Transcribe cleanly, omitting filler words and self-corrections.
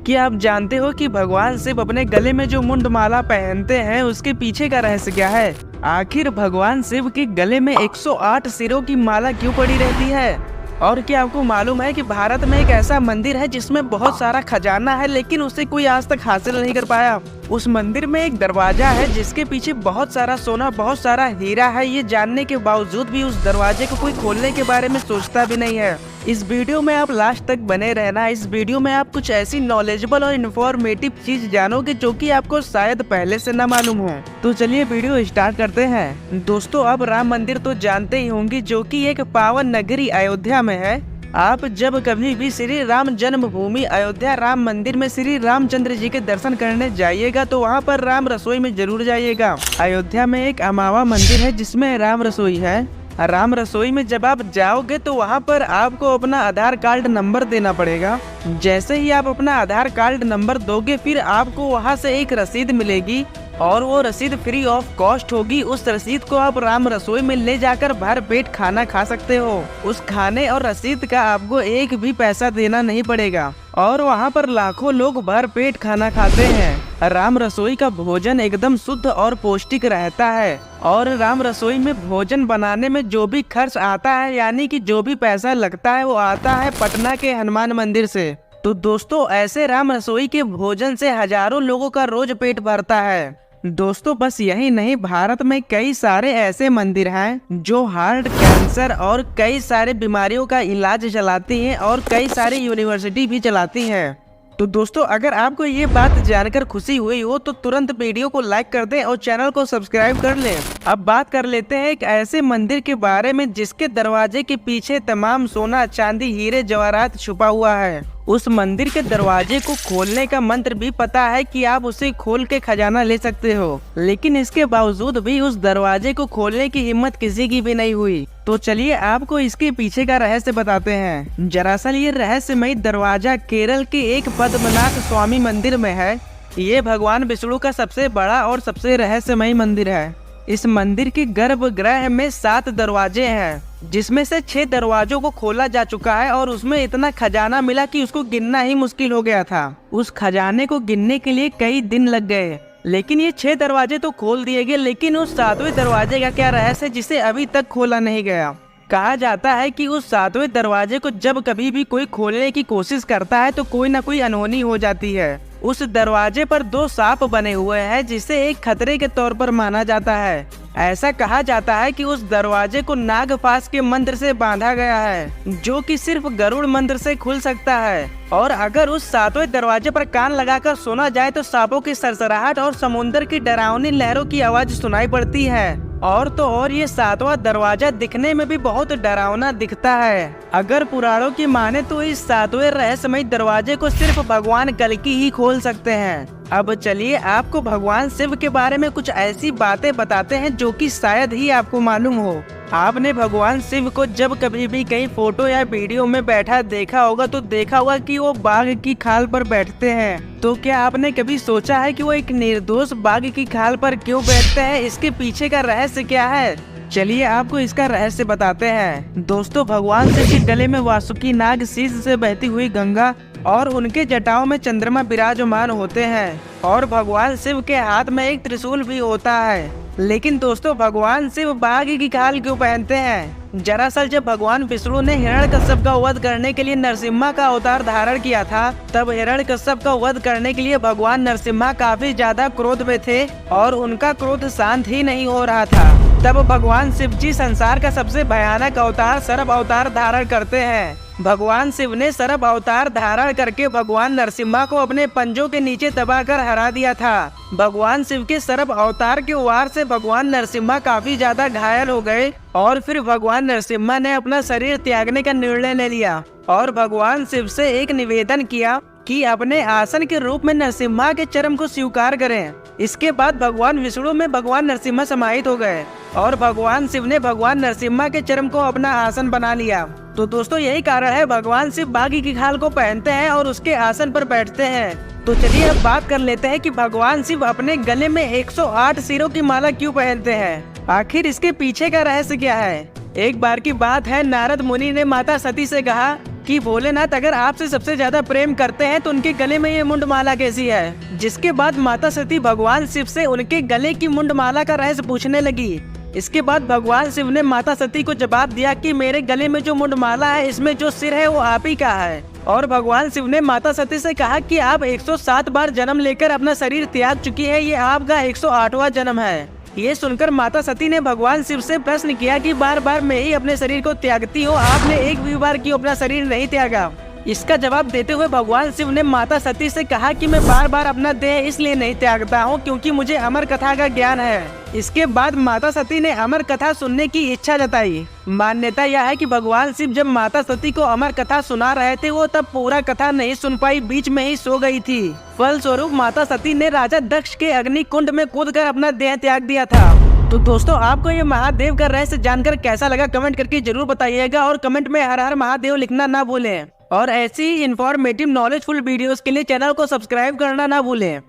क्या आप जानते हो कि भगवान शिव अपने गले में जो मुंड माला पहनते हैं उसके पीछे का रहस्य क्या है? आखिर भगवान शिव के गले में 108 सिरों की माला क्यों पड़ी रहती है? और क्या आपको मालूम है कि भारत में एक ऐसा मंदिर है जिसमें बहुत सारा खजाना है लेकिन उसे कोई आज तक हासिल नहीं कर पाया। उस मंदिर में एक दरवाजा है जिसके पीछे बहुत सारा सोना, बहुत सारा हीरा है। ये जानने के बावजूद भी उस दरवाजे को कोई खोलने के बारे में सोचता भी नहीं है। इस वीडियो में आप लास्ट तक बने रहना। इस वीडियो में आप कुछ ऐसी नॉलेजेबल और इन्फॉर्मेटिव चीज जानोगे जो कि आपको शायद पहले से न मालूम हो। तो चलिए वीडियो स्टार्ट करते हैं। दोस्तों, आप राम मंदिर तो जानते ही होंगे जो कि एक पावन नगरी अयोध्या में है। आप जब कभी भी श्री राम जन्मभूमि अयोध्या राम मंदिर में श्री रामचंद्र जी के दर्शन करने जाइएगा तो वहाँ पर राम रसोई में जरूर जाइएगा। अयोध्या में एक अमावा मंदिर है जिसमें राम रसोई है। राम रसोई में जब आप जाओगे तो वहाँ पर आपको अपना आधार कार्ड नंबर देना पड़ेगा। जैसे ही आप अपना आधार कार्ड नंबर दोगे फिर आपको वहाँ से एक रसीद मिलेगी और वो रसीद फ्री ऑफ कॉस्ट होगी। उस रसीद को आप राम रसोई में ले जाकर भर पेट खाना खा सकते हो। उस खाने और रसीद का आपको एक भी पैसा देना नहीं पड़ेगा और वहाँ पर लाखों लोग भर पेट खाना खाते हैं। राम रसोई का भोजन एकदम शुद्ध और पौष्टिक रहता है और राम रसोई में भोजन बनाने में जो भी खर्च आता है यानी कि जो भी पैसा लगता है वो आता है पटना के हनुमान मंदिर से। तो दोस्तों, ऐसे राम रसोई के भोजन से हजारों लोगों का रोज पेट भरता है। दोस्तों, बस यही नहीं, भारत में कई सारे ऐसे मंदिर हैं जो हार्ट, कैंसर और कई सारे बीमारियों का इलाज चलाती हैं और कई सारी यूनिवर्सिटी भी चलाती हैं। तो दोस्तों, अगर आपको ये बात जानकर खुशी हुई हो तो तुरंत वीडियो को लाइक कर दें और चैनल को सब्सक्राइब कर लें। अब बात कर लेते हैं एक ऐसे मंदिर के बारे में जिसके दरवाजे के पीछे तमाम सोना, चांदी, हीरे जवाहरात छुपा हुआ है। उस मंदिर के दरवाजे को खोलने का मंत्र भी पता है कि आप उसे खोल के खजाना ले सकते हो, लेकिन इसके बावजूद भी उस दरवाजे को खोलने की हिम्मत किसी की भी नहीं हुई। तो चलिए आपको इसके पीछे का रहस्य बताते हैं। दरअसल ये रहस्यमयी दरवाजा केरल के एक पद्मनाभ स्वामी मंदिर में है। ये भगवान विष्णु का सबसे बड़ा और सबसे रहस्यमयी मंदिर है। इस मंदिर के गर्भगृह में 7 दरवाजे हैं जिसमें से 6 दरवाजों को खोला जा चुका है और उसमें इतना खजाना मिला कि उसको गिनना ही मुश्किल हो गया था। उस खजाने को गिनने के लिए कई दिन लग गए, लेकिन ये 6 दरवाजे तो खोल दिए गए। लेकिन उस 7वें दरवाजे का क्या रहस्य है जिसे अभी तक खोला नहीं गया? कहा जाता है कि उस 7वें दरवाजे को जब कभी भी कोई खोलने की कोशिश करता है तो कोई न कोई अनहोनी हो जाती है। उस दरवाजे पर 2 सांप बने हुए हैं जिसे एक खतरे के तौर पर माना जाता है। ऐसा कहा जाता है कि उस दरवाजे को नागपाश के मंत्र से बांधा गया है जो कि सिर्फ गरुड़ मंत्र से खुल सकता है। और अगर उस 7वें दरवाजे पर कान लगाकर सोना जाए तो सांपों की सरसराहट और समुद्र की डरावनी लहरों की आवाज सुनाई पड़ती है। और तो और ये 7वां दरवाजा दिखने में भी बहुत डरावना दिखता है। अगर पुराणों की माने तो इस 7वें रहस्यमयी दरवाजे को सिर्फ भगवान कल्कि ही खोल सकते हैं। अब चलिए आपको भगवान शिव के बारे में कुछ ऐसी बातें बताते हैं जो कि शायद ही आपको मालूम हो। आपने भगवान शिव को जब कभी भी कहीं फोटो या वीडियो में बैठा देखा होगा तो देखा होगा कि वो बाघ की खाल पर बैठते हैं। तो क्या आपने कभी सोचा है कि वो एक निर्दोष बाघ की खाल पर क्यों बैठते हैं? इसके पीछे का रहस्य क्या है? चलिए आपको इसका रहस्य बताते हैं। दोस्तों, भगवान शिव के गले में वासुकी नाग, शीश से बहती हुई गंगा और उनके जटाओं में चंद्रमा विराजमान होते हैं और भगवान शिव के हाथ में एक त्रिशूल भी होता है। लेकिन दोस्तों, भगवान शिव बाघ की खाल क्यों पहनते हैं? दरअसल जब भगवान विष्णु ने हिरण्यकश्यप का वध करने के लिए नरसिम्हा का अवतार धारण किया था तब हिरण्यकश्यप का वध करने के लिए भगवान नरसिम्हा काफी ज्यादा क्रोध में थे और उनका क्रोध शांत ही नहीं हो रहा था। तब भगवान शिव जी संसार का सबसे भयानक अवतार सर्प अवतार धारण करते हैं। भगवान शिव ने सर्प अवतार धारण करके भगवान नरसिम्हा को अपने पंजों के नीचे दबाकर हरा दिया था। भगवान शिव के सर्प अवतार के वार से भगवान नरसिम्हा काफी ज्यादा घायल हो गए और फिर भगवान नरसिम्हा ने अपना शरीर त्यागने का निर्णय ले लिया और भगवान शिव से एक निवेदन किया कि अपने आसन के रूप में नरसिम्हा के चर्म को स्वीकार करें। इसके बाद भगवान विष्णु में भगवान नरसिम्हा समाहित हो गए और भगवान शिव ने भगवान नरसिम्हा के चर्म को अपना आसन बना लिया। तो दोस्तों, यही कारण है भगवान शिव बाघ की खाल को पहनते हैं और उसके आसन पर बैठते हैं। तो चलिए अब बात कर लेते हैं कि भगवान शिव अपने गले में 108 सिरों की माला क्यों पहनते हैं। आखिर इसके पीछे का रहस्य क्या है? एक बार की बात है, नारद मुनि ने माता सती से कहा कि भोलेनाथ अगर आपसे सबसे ज्यादा प्रेम करते हैं तो उनके गले में ये मुंडमाला कैसी है। जिसके बाद माता सती भगवान शिव से उनके गले की मुंडमाला का रहस्य पूछने लगी। इसके बाद भगवान शिव ने माता सती को जवाब दिया कि मेरे गले में जो मुंडमाला है इसमें जो सिर है वो आप ही का है। और भगवान शिव ने माता सती से कहा कि आप 107 बार जन्म लेकर अपना शरीर त्याग चुकी है, ये आपका 108वां जन्म है। ये सुनकर माता सती ने भगवान शिव से प्रश्न किया कि बार बार मैं ही अपने शरीर को त्यागती हूँ, आपने एक भी बार क्यों अपना शरीर नहीं त्यागा। इसका जवाब देते हुए भगवान शिव ने माता सती से कहा कि मैं बार बार अपना देह इसलिए नहीं त्यागता हूँ क्योंकि मुझे अमर कथा का ज्ञान है। इसके बाद माता सती ने अमर कथा सुनने की इच्छा जताई। मान्यता यह है कि भगवान शिव जब माता सती को अमर कथा सुना रहे थे वो तब पूरा कथा नहीं सुन पाई, बीच में ही सो गई थी। फलस्वरूप माता सती ने राजा दक्ष के अग्नि कुंड में कूदकर अपना देह त्याग दिया था। तो दोस्तों आपको ये महादेव का रहस्य जानकर कैसा लगा कमेंट करके जरूर बताइएगा और कमेंट में हर हर महादेव लिखना ना भूलें। और ऐसी ही इंफॉर्मेटिव नॉलेजफुल वीडियोस के लिए चैनल को सब्सक्राइब करना ना भूलें।